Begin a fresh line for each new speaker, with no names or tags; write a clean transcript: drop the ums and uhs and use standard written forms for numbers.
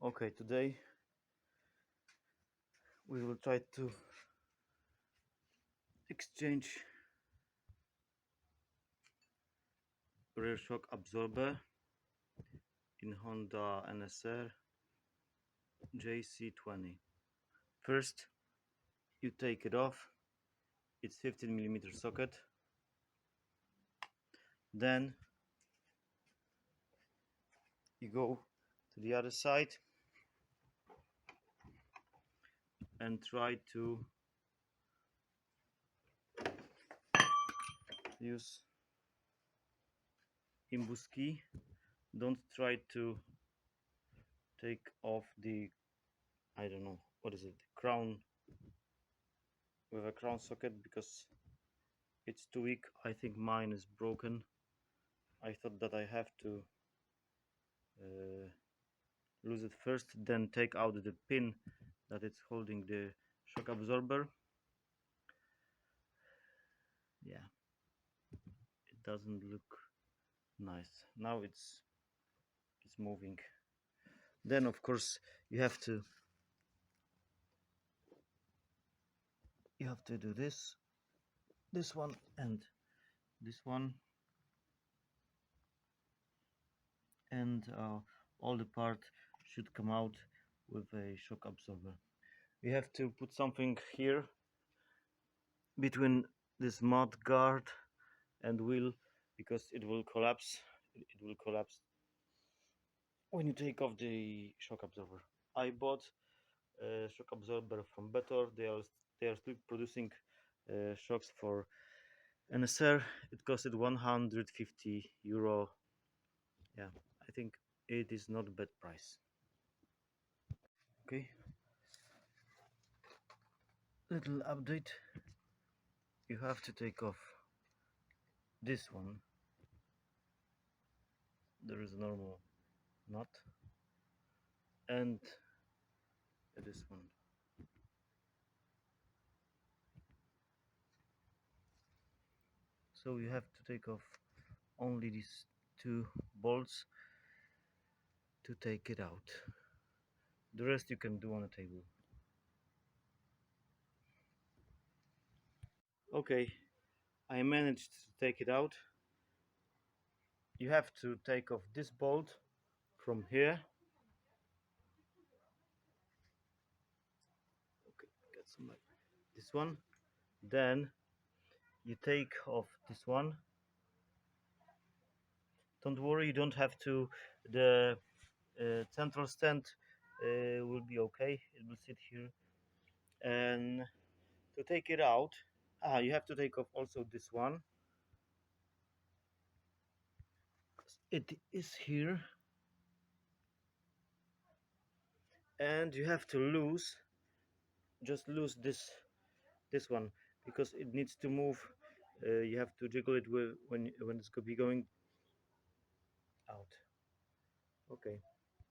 Okay, today we will try to exchange rear shock absorber in Honda NSR jc20. First, you take it off. It's 15mm socket. Then you go to the other side and try to use imbus key. Don't try to take off the, I don't know, what is it, crown, with a crown socket, because it's too weak. I think mine is broken. I thought that I have to lose it first, then take out the pin that it's holding the shock absorber. Yeah, it doesn't look nice. Now it's moving. Then of course you have to do this one and this one, and all the part should come out with a shock absorber. We have to put something here between this mud guard and wheel, because it will collapse. It will collapse when you take off the shock absorber. I bought a shock absorber from Betor. They are still producing shocks for NSR. It costed 150 euro. Yeah, I think it is not a bad price. Okay, little update. You have to take off this one. There is a normal knot, and this one. So you have to take off only these two bolts to take it out. The rest you can do on a table. Okay, I managed to take it out. You have to take off this bolt from here. Okay, get some like this one. Then you take off this one. Don't worry, you don't have to. The central stand will be okay. It will sit here. And to take it out, you have to take off also this one. It is here, and you have to just lose this one, because it needs to move. You have to jiggle it when it's going out. Okay.